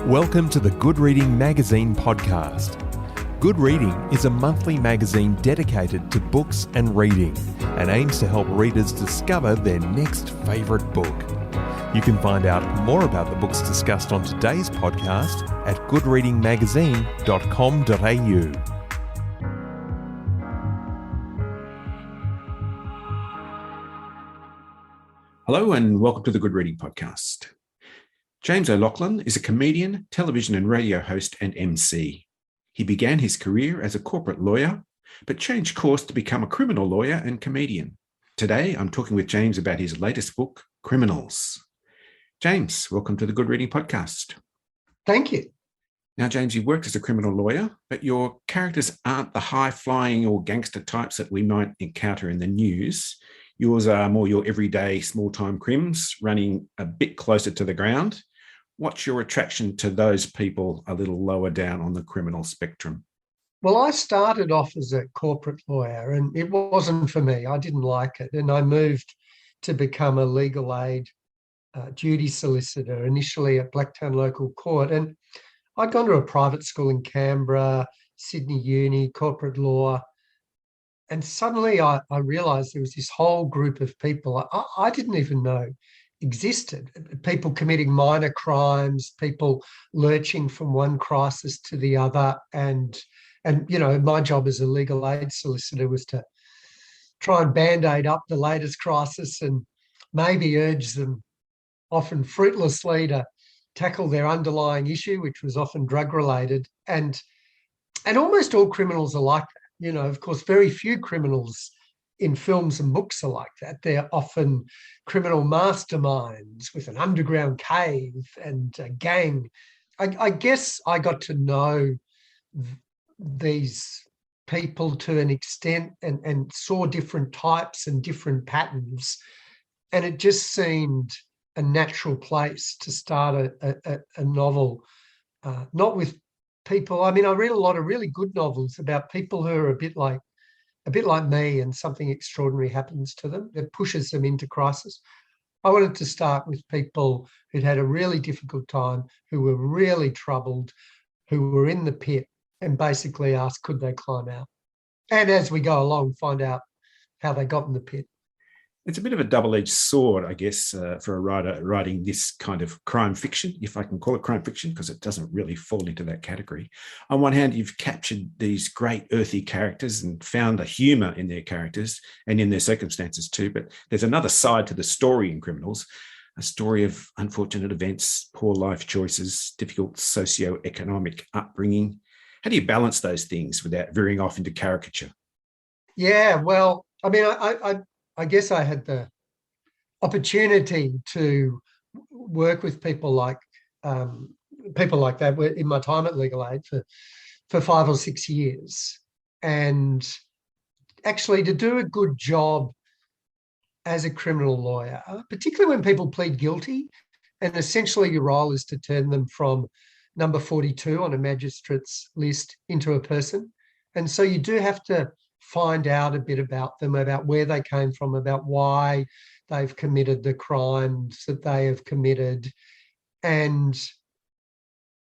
Welcome to the Good Reading Magazine podcast. Good Reading is a monthly magazine dedicated to books and reading and aims to help readers discover their next favourite book. You can find out more about the books discussed on today's podcast at goodreadingmagazine.com.au. Hello and welcome to the Good Reading Podcast. James O'Loughlin is a comedian, television and radio host and MC. He began his career as a corporate lawyer, but changed course to become a criminal lawyer and comedian. Today, I'm talking with James about his latest book, Criminals. James, welcome to the Good Reading Podcast. Thank you. Now, James, you've worked as a criminal lawyer, but your characters aren't the high-flying or gangster types that we might encounter in the news. Yours are more your everyday small-time crims, running a bit closer to the ground. What's your attraction to those people a little lower down on the criminal spectrum? Well, I started off as a corporate lawyer and it wasn't for me. I didn't like it. And I moved to become a legal aid duty solicitor, initially at Blacktown Local Court. And I'd gone to a private school in Canberra, Sydney Uni, corporate law. And suddenly I realised there was this whole group of people I didn't even know existed. People committing minor crimes, people lurching from one crisis to the other. And you know, my job as a legal aid solicitor was to try and band-aid up the latest crisis and maybe urge them, often fruitlessly, to tackle their underlying issue, which was often drug-related. And almost all criminals are like that. You know, of course, very few criminals in films and books are like that. They're often criminal masterminds with an underground cave and a gang. I guess I got to know these people to an extent and saw different types and different patterns. And it just seemed a natural place to start a novel, not with people. I mean, I read a lot of really good novels about people who are a bit like me and something extraordinary happens to them that pushes them into crisis. I wanted to start with people who'd had a really difficult time, who were really troubled, who were in the pit, and basically ask, could they climb out? And as we go along, find out how they got in the pit. It's a bit of a double-edged sword, I guess, for a writer writing this kind of crime fiction, if I can call it crime fiction, because it doesn't really fall into that category. On one hand, you've captured these great earthy characters and found the humour in their characters and in their circumstances too. But there's another side to the story in Criminals, a story of unfortunate events, poor life choices, difficult socio-economic upbringing. How do you balance those things without veering off into caricature? Yeah, well, I mean, I guess I had the opportunity to work with people like that in my time at Legal Aid for 5 or 6 years, and actually to do a good job as a criminal lawyer, particularly when people plead guilty, and essentially your role is to turn them from number 42 on a magistrate's list into a person. And so you do have to find out a bit about them, about where they came from, about why they've committed the crimes that they have committed. And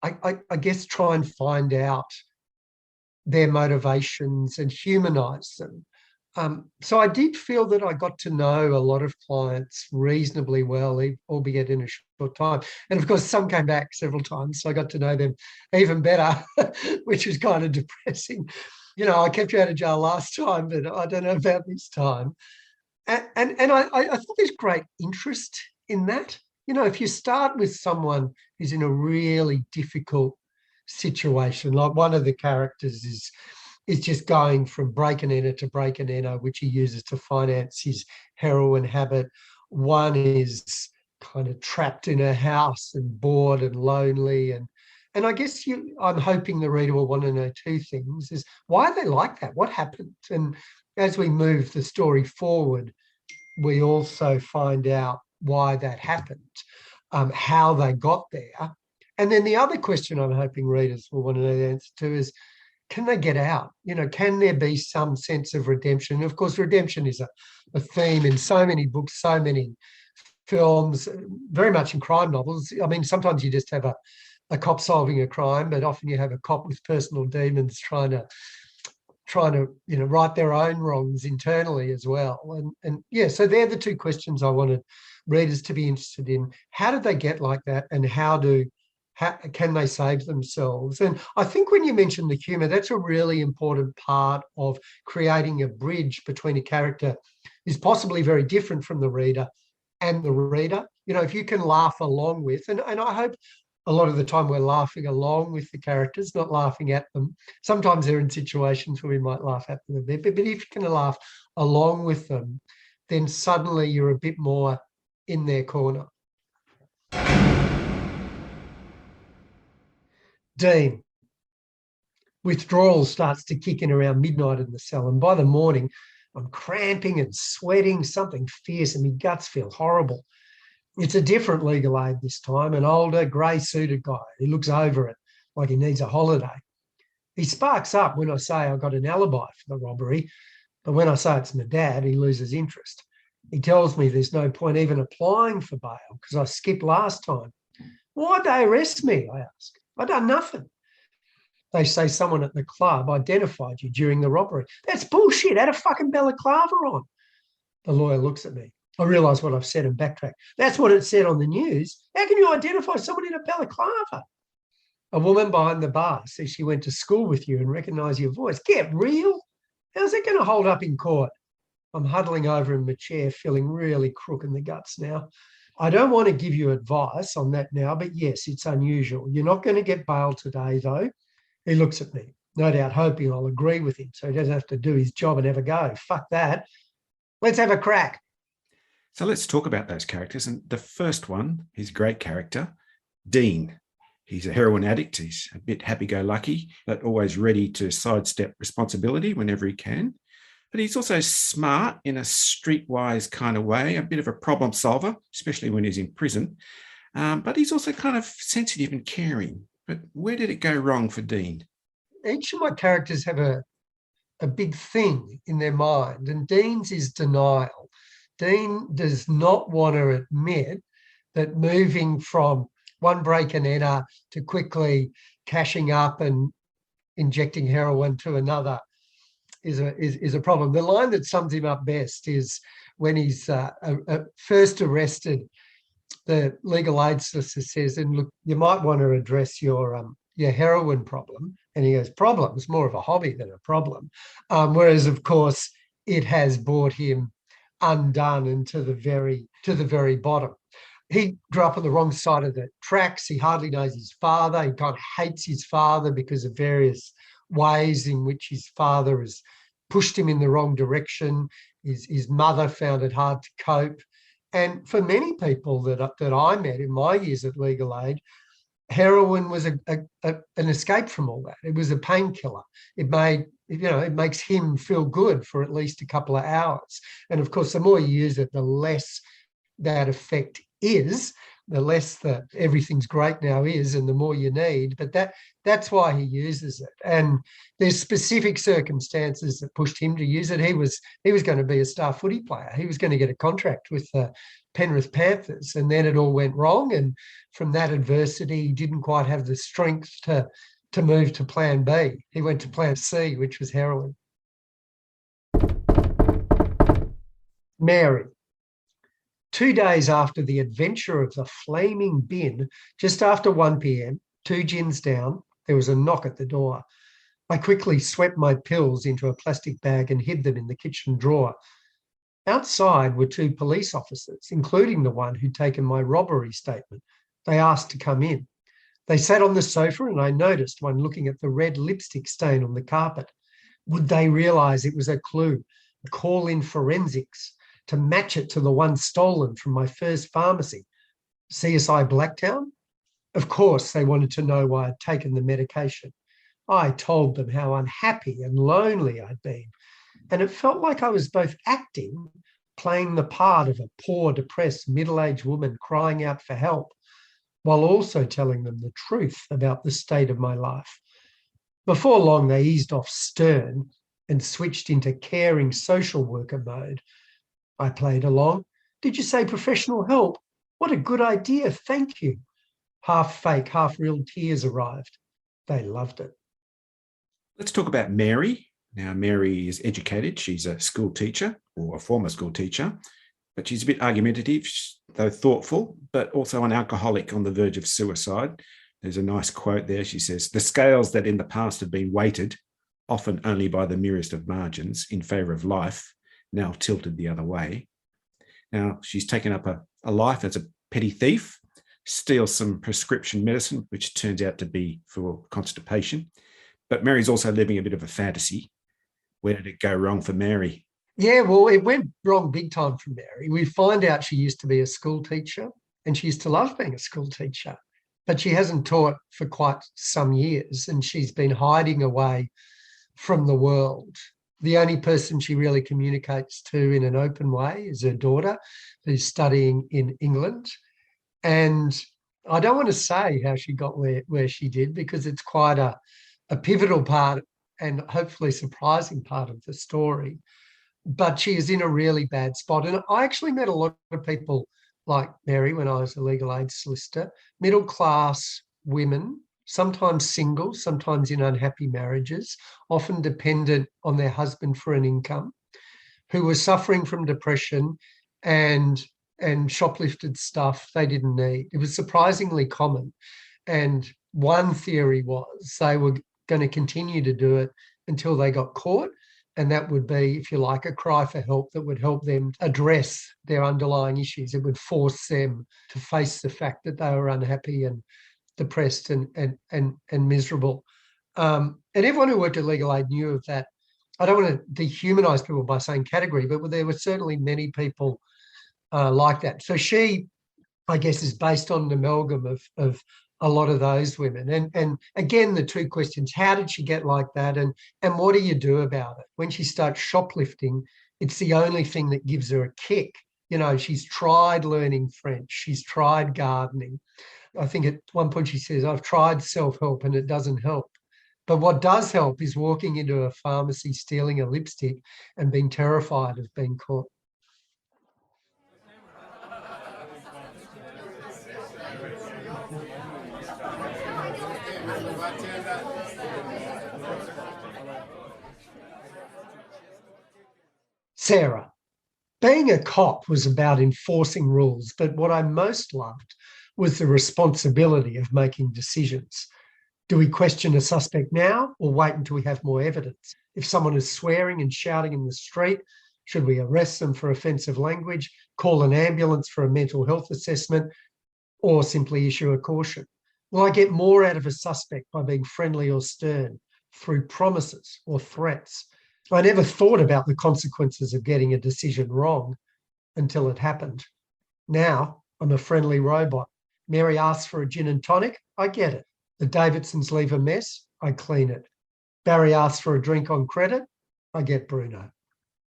I guess try and find out their motivations and humanise them. So I did feel that I got to know a lot of clients reasonably well, albeit in a short time. And of course, some came back several times, so I got to know them even better, which was kind of depressing. You know, I kept you out of jail last time, but I don't know about this time. And I thought there's great interest in that. You know, if you start with someone who's in a really difficult situation, like one of the characters is just going from break and enter to break and enter, which he uses to finance his heroin habit. One is kind of trapped in a house and bored and lonely. And I guess I'm hoping the reader will want to know two things: is why are they like that? What happened? And as we move the story forward, we also find out why that happened, how they got there. And then the other question I'm hoping readers will want to know the answer to is, can they get out? You know, can there be some sense of redemption? And of course, redemption is a theme in so many books, so many films, very much in crime novels. I mean, sometimes you just have a cop solving a crime, but often you have a cop with personal demons trying to right their own wrongs internally as well. And yeah, so they're the two questions I wanted readers to be interested in. How did they get like that, and how can they save themselves? And I think when you mention the humour, that's a really important part of creating a bridge between a character who's possibly very different from the reader and the reader. If you can laugh along with, and I hope a lot of the time we're laughing along with the characters, not laughing at them. Sometimes they're in situations where we might laugh at them a bit, but if you can laugh along with them, then suddenly you're a bit more in their corner. Dean. Withdrawal starts to kick in around midnight in the cell, and by the morning, I'm cramping and sweating, something fierce, and my guts feel horrible. It's a different legal aid this time, an older, grey-suited guy. He looks over it like he needs a holiday. He sparks up when I say I got an alibi for the robbery, but when I say it's my dad, he loses interest. He tells me there's no point even applying for bail because I skipped last time. Why'd they arrest me, I ask. I've done nothing. They say someone at the club identified you during the robbery. That's bullshit. I had a fucking balaclava on. The lawyer looks at me. I realise what I've said and backtrack. That's what it said on the news. How can you identify someone in a balaclava? A woman behind the bar says she went to school with you and recognised your voice. Get real. How's that going to hold up in court? I'm huddling over in my chair, feeling really crook in the guts now. I don't want to give you advice on that now, but yes, it's unusual. You're not going to get bail today, though. He looks at me, no doubt hoping I'll agree with him so he doesn't have to do his job and have a go. Fuck that. Let's have a crack. So let's talk about those characters. And the first one, his great character, Dean. He's a heroin addict. He's a bit happy-go-lucky, but always ready to sidestep responsibility whenever he can. But he's also smart in a streetwise kind of way, a bit of a problem solver, especially when he's in prison. But he's also kind of sensitive and caring. But where did it go wrong for Dean? Each of my characters have a big thing in their mind, and Dean's is denial. Dean does not want to admit that moving from one break and enter to quickly cashing up and injecting heroin to another is a problem. The line that sums him up best is when he's first arrested. The legal aid solicitor says, and look, you might want to address your heroin problem. And he goes, problem's more of a hobby than a problem. Whereas, of course, it has brought him undone and to the very bottom. He grew up on the wrong side of the tracks. He hardly knows his father. He kind of hates his father because of various ways in which his father has pushed him in the wrong direction. His mother found it hard to cope. And for many people that I met in my years at legal aid, heroin was an escape from all that. It was a painkiller. It makes him feel good for at least a couple of hours. And of course, the more you use it, the less that effect is, the less that everything's great now is, and the more you need. But that's why he uses it. And there's specific circumstances that pushed him to use it. He was going to be a star footy player. He was going to get a contract with the Penrith Panthers, and then it all went wrong. And from that adversity, he didn't quite have the strength to move to plan B. He went to plan C, which was heroin. Mary. 2 days after the adventure of the flaming bin, just after 1 p.m, 2 gins down, there was a knock at the door. I quickly swept my pills into a plastic bag and hid them in the kitchen drawer. Outside were 2 police officers, including the one who'd taken my robbery statement. They asked to come in. They sat on the sofa, and I noticed one looking at the red lipstick stain on the carpet. Would they realise it was a clue, a call in forensics, to match it to the one stolen from my first pharmacy, CSI Blacktown? Of course, they wanted to know why I'd taken the medication. I told them how unhappy and lonely I'd been, and it felt like I was both acting, playing the part of a poor, depressed, middle-aged woman crying out for help, while also telling them the truth about the state of my life. Before long, they eased off stern and switched into caring social worker mode. I played along. Did you say professional help? What a good idea, thank you. half fake, half real tears arrived. They loved it. Let's talk about Mary. Now, Mary is educated. She's a school teacher or a former school teacher, but she's a bit argumentative, though thoughtful, but also an alcoholic on the verge of suicide. There's a nice quote there. She says, "The scales that in the past have been weighted, often only by the merest of margins, in favour of life, now tilted the other way." Now, she's taken up a life as a petty thief, steals some prescription medicine, which turns out to be for constipation. But Mary's also living a bit of a fantasy. Where did it go wrong for Mary? Yeah, well, it went wrong big time for Mary. We find out she used to be a school teacher and she used to love being a school teacher, but she hasn't taught for quite some years and she's been hiding away from the world. The only person she really communicates to in an open way is her daughter, who's studying in England. And I don't want to say how she got where she did, because it's quite a pivotal part and hopefully surprising part of the story. But she is in a really bad spot. And I actually met a lot of people like Mary when I was a legal aid solicitor, middle-class women, sometimes single, sometimes in unhappy marriages, often dependent on their husband for an income, who were suffering from depression and shoplifted stuff they didn't need. It was surprisingly common. And one theory was they were going to continue to do it until they got caught. And that would be, if you like, a cry for help that would help them address their underlying issues. It would force them to face the fact that they were unhappy and depressed and miserable. And everyone who worked at legal aid knew of that. I don't want to dehumanize people by saying category, but there were certainly many people like that. So she, I guess, is based on an amalgam of a lot of those women. And again, the two questions: how did she get like that? And what do you do about it? When she starts shoplifting, it's the only thing that gives her a kick. You know, she's tried learning French, she's tried gardening. I think at one point she says, "I've tried self-help and it doesn't help." But what does help is walking into a pharmacy, stealing a lipstick and being terrified of being caught. Sarah. Being a cop was about enforcing rules, but what I most loved was the responsibility of making decisions. Do we question a suspect now or wait until we have more evidence? If someone is swearing and shouting in the street, should we arrest them for offensive language, call an ambulance for a mental health assessment, or simply issue a caution? Will I get more out of a suspect by being friendly or stern, through promises or threats? I never thought about the consequences of getting a decision wrong until it happened. Now I'm a friendly robot. Mary asks for a gin and tonic, I get it. The Davidsons leave a mess, I clean it. Barry asks for a drink on credit, I get Bruno.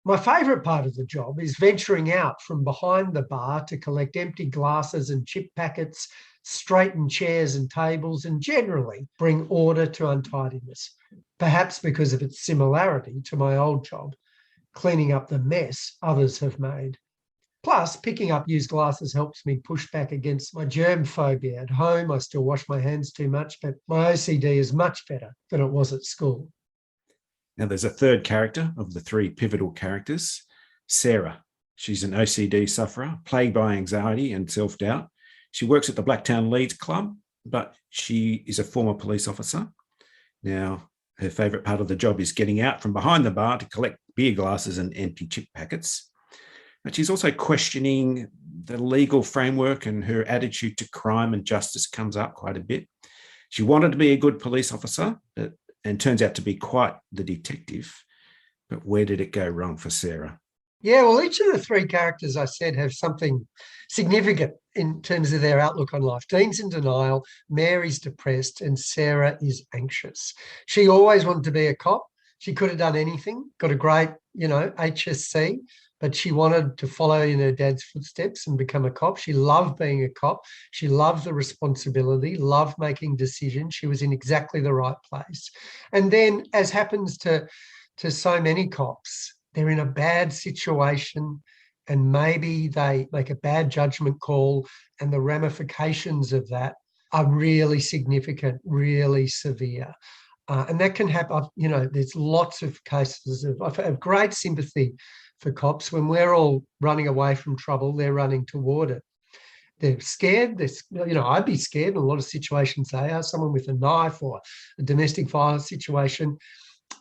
My favourite part of the job is venturing out from behind the bar to collect empty glasses and chip packets, straighten chairs and tables, and generally bring order to untidiness, perhaps because of its similarity to my old job, cleaning up the mess others have made. Plus, picking up used glasses helps me push back against my germ phobia. At home, I still wash my hands too much, but my OCD is much better than it was at school. Now, there's a third character of the three pivotal characters, Sarah. She's an OCD sufferer, plagued by anxiety and self-doubt. She works at the Blacktown Leeds Club, but she is a former police officer. Now, her favourite part of the job is getting out from behind the bar to collect beer glasses and empty chip packets. But she's also questioning the legal framework, and her attitude to crime and justice comes up quite a bit. She wanted to be a good police officer, and turns out to be quite the detective. But where did it go wrong for Sarah? Yeah, well, each of the three characters I said have something significant in terms of their outlook on life. Dean's in denial, Mary's depressed, and Sarah is anxious. She always wanted to be a cop. She could have done anything, got a great, HSC, but she wanted to follow in her dad's footsteps and become a cop. She loved being a cop. She loved the responsibility, loved making decisions. She was in exactly the right place. And then, as happens to so many cops, they're in a bad situation and maybe they make a bad judgment call, and the ramifications of that are really significant, really severe. And that can happen, there's lots of cases I have great sympathy for cops. When we're all running away from trouble, they're running toward it. They're scared. I'd be scared in a lot of situations. They are someone with a knife or a domestic violence situation.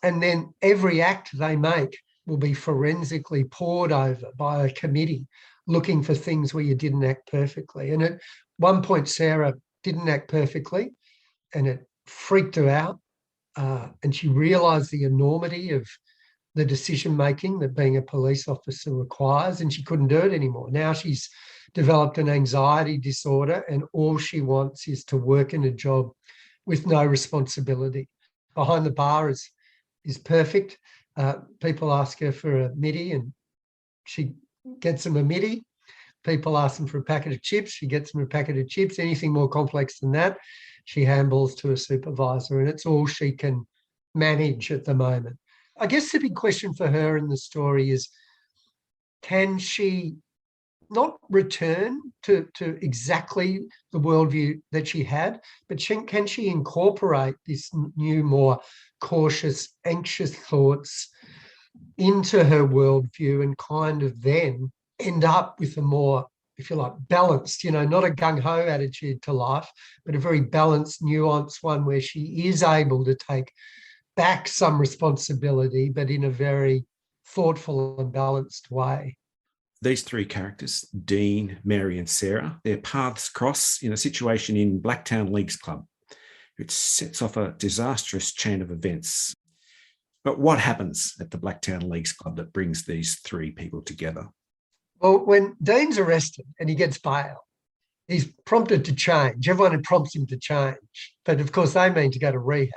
And then every act they make will be forensically pored over by a committee looking for things where you didn't act perfectly. And at one point, Sarah didn't act perfectly and it freaked her out. And she realised the enormity of the decision-making that being a police officer requires, and she couldn't do it anymore. Now she's developed an anxiety disorder and all she wants is to work in a job with no responsibility. Behind the bar is perfect. People ask her for a midi and she gets them a midi. People ask them for a packet of chips, she gets them a packet of chips. Anything more complex than that, she handballs to a supervisor, and it's all she can manage at the moment. I guess the big question for her in the story is, can she not return to exactly the worldview that she had, but can she incorporate this new, more cautious, anxious thoughts into her worldview and kind of then end up with a more, if you like, balanced, not a gung-ho attitude to life, but a very balanced, nuanced one where she is able to take back some responsibility, but in a very thoughtful and balanced way. These three characters, Dean, Mary and Sarah, their paths cross in a situation in Blacktown Leagues Club, which sets off a disastrous chain of events. But what happens at the Blacktown Leagues Club that brings these three people together? Well, when Dean's arrested and he gets bail, he's prompted to change. Everyone prompts him to change. But of course, they mean to go to rehab.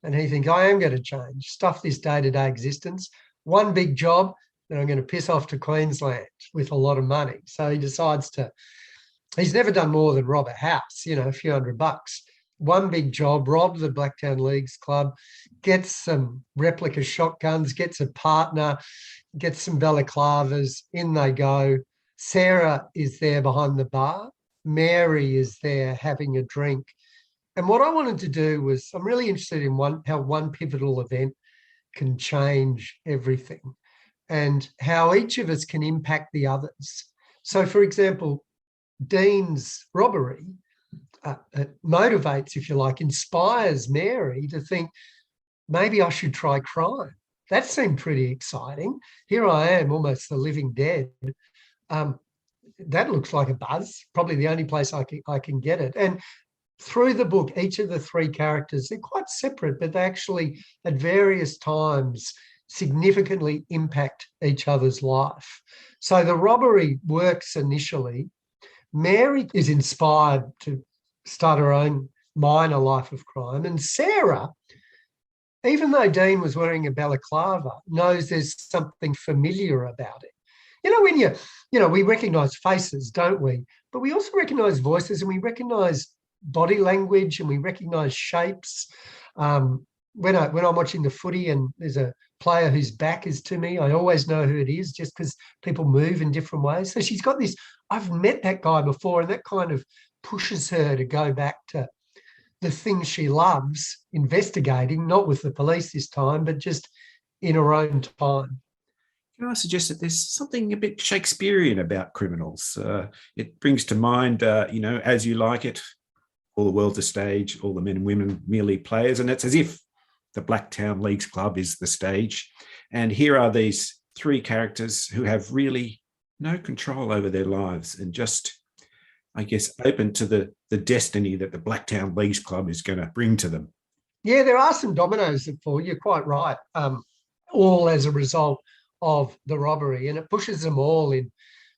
And he thinks, I am going to change, stuff this day-to-day existence, one big job, then I'm going to piss off to Queensland with a lot of money. So he decides he's never done more than rob a house, a few $100. One big job, rob the Blacktown Leagues Club, gets some replica shotguns, gets a partner, gets some balaclavas, in they go. Sarah is there behind the bar. Mary is there having a drink. And what I wanted to do was, I'm really interested in how one pivotal event can change everything and how each of us can impact the others. So, for example, Dean's robbery motivates, if you like, inspires Mary to think, maybe I should try crime. That seemed pretty exciting. Here I am, almost the living dead. That looks like a buzz, probably the only place I can get it. And through the book, each of the three characters, they're quite separate, but they actually, at various times, significantly impact each other's life. So the robbery works initially. Mary is inspired to start her own minor life of crime. And Sarah, even though Dean was wearing a balaclava, knows there's something familiar about it. When we recognise faces, don't we? But we also recognise voices and we recognise body language and we recognise shapes. When I'm watching the footy and there's a player whose back is to me, I always know who it is just because people move in different ways. So she's got this, I've met that guy before, and that kind of pushes her to go back to the things she loves, investigating, not with the police this time, but just in her own time. Can I suggest that there's something a bit Shakespearean about criminals? It brings to mind, as you like it, all the world's a stage, all the men and women merely players. And it's as if the Blacktown Leagues Club is the stage. And here are these three characters who have really no control over their lives and just, I guess, open to the destiny that the Blacktown Leagues Club is going to bring to them. Yeah, there are some dominoes that fall. You're quite right. All as a result of the robbery, and it pushes them all in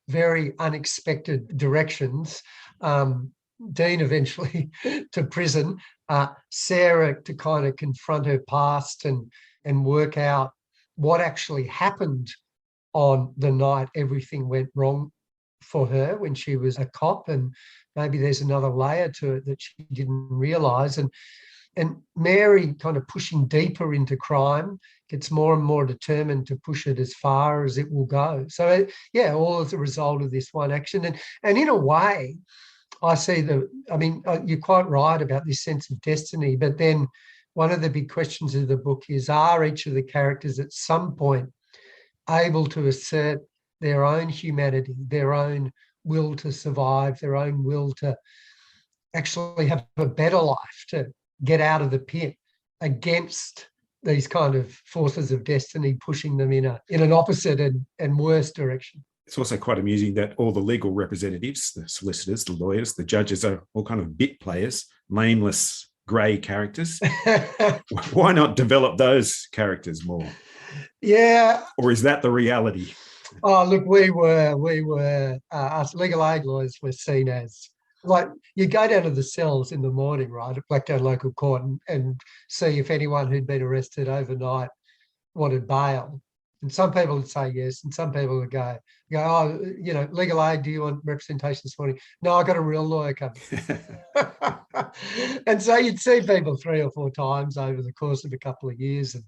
very unexpected directions. Dean eventually to prison, Sarah to kind of confront her past and work out what actually happened on the night everything went wrong for her when she was a cop, and maybe there's another layer to it that she didn't realise. And Mary kind of pushing deeper into crime, gets more and more determined to push it as far as it will go. So, all as a result of this one action. And in a way, I see you're quite right about this sense of destiny, but then one of the big questions of the book is, are each of the characters at some point able to assert their own humanity, their own will to survive, their own will to actually have a better life, to get out of the pit against these kind of forces of destiny pushing them in an opposite and worse direction. It's also quite amusing that all the legal representatives, the solicitors, the lawyers, the judges are all kind of bit players, nameless grey characters. Why not develop those characters more? Yeah. Or is that the reality? Oh, look, us legal aid lawyers were seen as, like, you go down to the cells in the morning, right, at Blacktown Local Court and see if anyone who'd been arrested overnight wanted bail. And some people would say yes, and some people would go, oh, legal aid, do you want representation this morning? No, I got a real lawyer coming. And so you'd see people 3 or 4 times over the course of a couple of years, and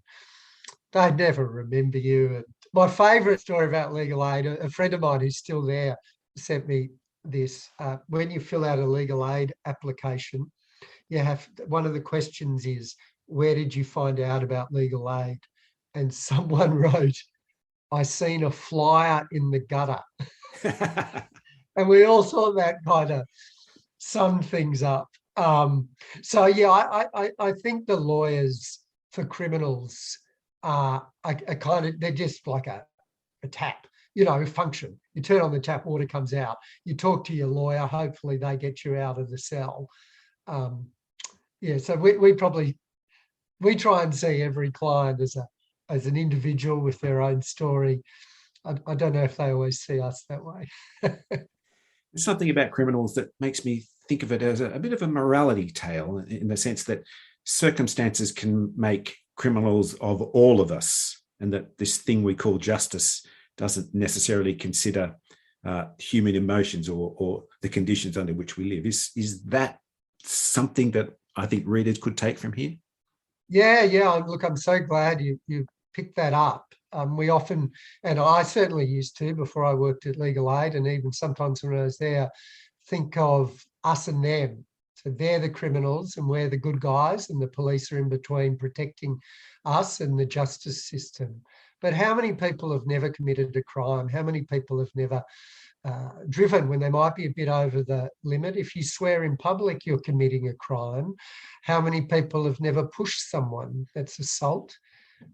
they'd never remember you. And my favourite story about legal aid, a friend of mine who's still there sent me this. When you fill out a legal aid application, one of the questions is, where did you find out about legal aid? And someone wrote, I seen a flyer in the gutter. And we all thought that kind of summed things up. I think the lawyers for criminals are they're just like a tap, function. You turn on the tap, water comes out. You talk to your lawyer, hopefully they get you out of the cell. So we try and see every client as an individual with their own story. I don't know if they always see us that way. There's something about criminals that makes me think of it as a bit of a morality tale, in the sense that circumstances can make criminals of all of us, and that this thing we call justice doesn't necessarily consider human emotions or the conditions under which we live. Is that something that I think readers could take from here? Yeah. Look, I'm so glad you picked that up. We often, and I certainly used to before I worked at Legal Aid, and even sometimes when I was there, think of us and them. So they're the criminals and we're the good guys, and the police are in between protecting us and the justice system. But how many people have never committed a crime? How many people have never driven when they might be a bit over the limit? If you swear in public, you're committing a crime. How many people have never pushed someone? That's assault.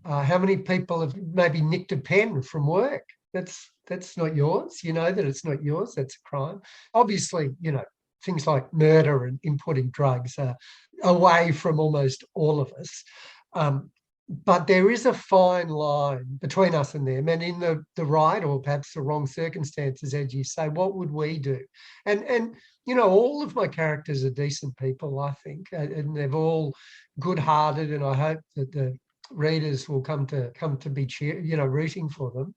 How many people have maybe nicked a pen from work? That's not yours. You know that it's not yours. That's a crime. Obviously, things like murder and importing drugs are away from almost all of us. But there is a fine line between us and them, and in the right or perhaps the wrong circumstances, as you say, what would we do? And all of my characters are decent people, I think, and they're all good-hearted, and I hope that the readers will come to be rooting for them.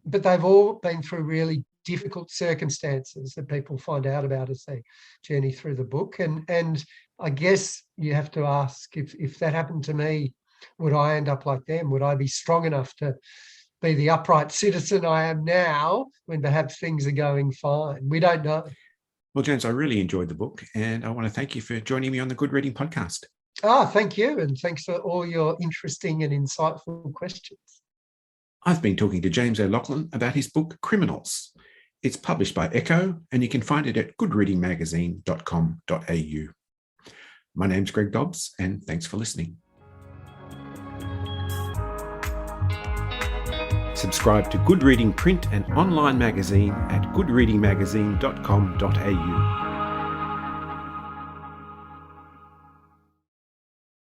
But they've all been through really difficult circumstances that people find out about as they journey through the book. And I guess you have to ask, if that happened to me, would I end up like them? Would I be strong enough to be the upright citizen I am now when perhaps things are going fine? We don't know. Well, James, I really enjoyed the book, and I want to thank you for joining me on the Good Reading Podcast. Thank you. And thanks for all your interesting and insightful questions. I've been talking to James O'Loughlin about his book, Criminals. It's published by Echo, and you can find it at goodreadingmagazine.com.au. My name's Greg Dobbs, and thanks for listening. Subscribe to Good Reading print and online magazine at goodreadingmagazine.com.au.